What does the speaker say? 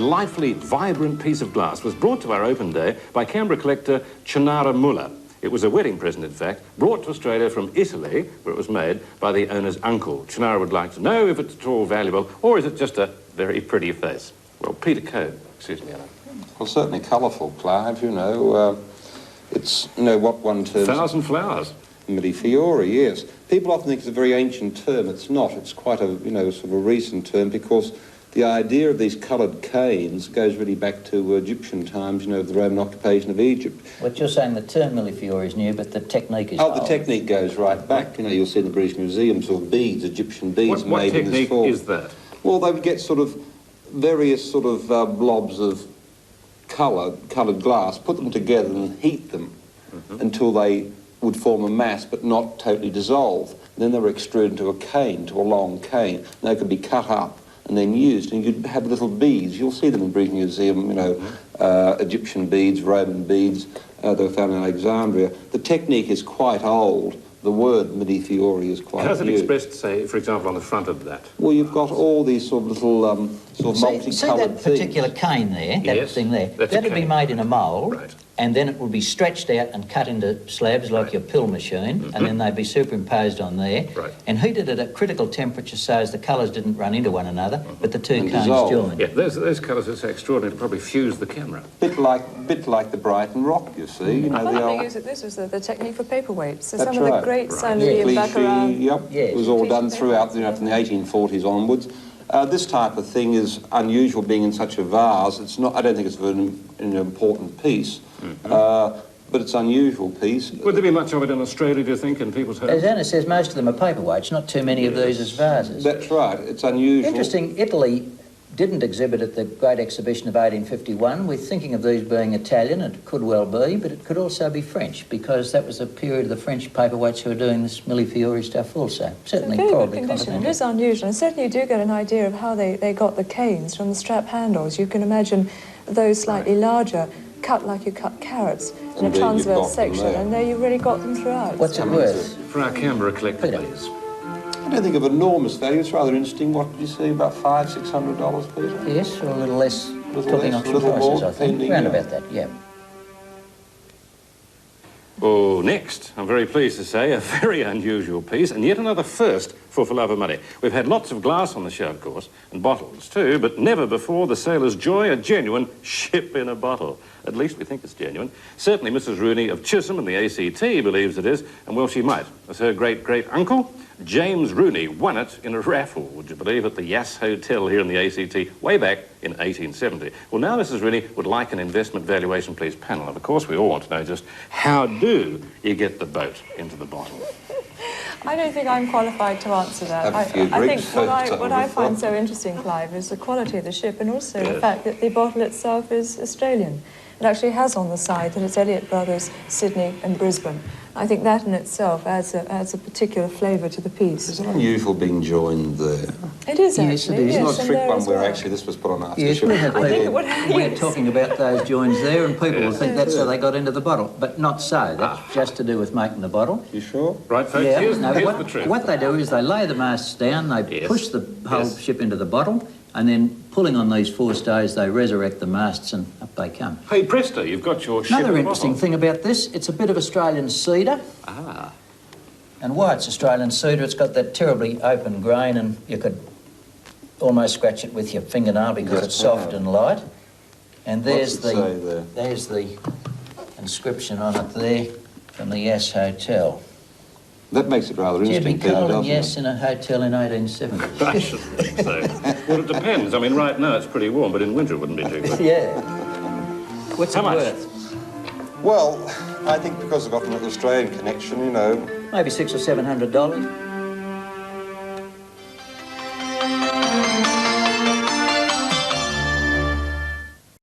lively, vibrant piece of glass was brought to our open day by Canberra collector Chinara Muller. It was a wedding present, in fact, brought to Australia from Italy, where it was made by the owner's uncle. Chinara would like to know if it's at all valuable, or is it just a very pretty face? Well, Peter Code, excuse me, Alan. Well, certainly colourful, Clive, you know. It's, you know, what one terms... 1,000 flowers. Millefiori, yes. People often think it's a very ancient term. It's not. It's quite a, you know, sort of a recent term, because the idea of these coloured canes goes really back to Egyptian times, you know, the Roman occupation of Egypt. What you're saying, the term millefiori is new, but the technique is old. The technique goes right back. You know, you'll see in the British Museum sort of beads, Egyptian beads made in this form. What technique is that? Well, they would get sort of various sort of blobs of coloured glass, put them together and heat them until they would form a mass but not totally dissolve. Then they were extruded into a cane, to a long cane, and they could be cut up and then used, and you'd have little beads. You'll see them in the British Museum, you know, Egyptian beads, Roman beads, they were found in Alexandria. The technique is quite old. The word millefiori is quite new. How's it expressed, say, for example, on the front of that? Well, you've got all these sort of little sort of multicoloured See that particular things. cane there, that thing there? That'd be made in a mould, right, and then it would be stretched out and cut into slabs like your pill machine, and then they'd be superimposed on there, and heated at a critical temperature so as the colours didn't run into one another, but the two cones joined. Yeah, those colours are so extraordinary, to probably fuse the camera. Bit like the Brighton Rock, you see. You know, the old... thing is that this was the technique for paperweights. So That's some of the great Saint-Louis and Baccarat... It was all done throughout, you know, from the 1840s onwards. This type of thing is unusual, being in such a vase. It's not. I don't think it's an important piece, but it's an unusual piece. Would there be much of it in Australia, do you think, in people's homes? As Anna says, most of them are paperweights, not too many of these as vases. That's right. It's unusual. Interesting, Italy didn't exhibit at the Great Exhibition of 1851. We're thinking of these being Italian. It could well be, but it could also be French, because that was a period of the French paperweights who were doing this millefiori stuff also. Certainly, probably continental. It is unusual, and certainly you do get an idea of how they got the canes from the strap handles. You can imagine those slightly larger, cut like you cut carrots in a transverse section, and there you really got them throughout. What's it worth? For our Canberra collector, please. I don't think of enormous value. It's rather interesting. What did you say, about $500–600, Peter? Yes, or a little less, talking auction prices, I think. Around about that, yeah. Oh, next, I'm very pleased to say, a very unusual piece, and yet another first for love of money. We've had lots of glass on the show, of course, and bottles too, but never before the sailor's joy, a genuine ship in a bottle. At least we think it's genuine. Certainly Mrs. Rooney of Chisholm in the ACT believes it is, and well, she might, as her great-great-uncle, James Rooney, won it in a raffle, would you believe, at the Yass Hotel here in the ACT, way back in 1870. Well, now Mrs. Rooney would like an investment valuation, please, panel. And of course, we all want to know just how do you get the boat into the bottle? I don't think I'm qualified to answer that. I think what I find so interesting, Clive, is the quality of the ship, and also the fact that the bottle itself is Australian. It actually has on the side that it's Elliott Brothers, Sydney and Brisbane. I think that in itself adds a particular flavour to the piece. It's unusual being joined there. It is, actually. It's not a trick one where actually this was put on after yes, the show. We're talking about those joins there, and people will think that's how they got into the bottle. But not so. That's just to do with making the bottle. You sure? Right, folks, yeah. here's the trick. What they do is they lay the masts down, they push the whole ship into the bottle, and then pulling on these four stays, they resurrect the masts, and up they come. Hey, presto, you've got your ship. Another interesting thing about this, it's a bit of Australian cedar. Ah. And why it's Australian cedar, it's got that terribly open grain, and you could almost scratch it with your fingernail because it's soft and light. And there's the inscription on it there from the Yass Hotel. That makes it rather interesting, Peter, doesn't it? Yes, in a hotel in 1870. I should think so. Well, it depends. I mean, right now it's pretty warm, but in winter it wouldn't be too good. Yeah. What's How much? Worth? Well, I think because I've got an Australian connection, you know. Maybe $600 or $700.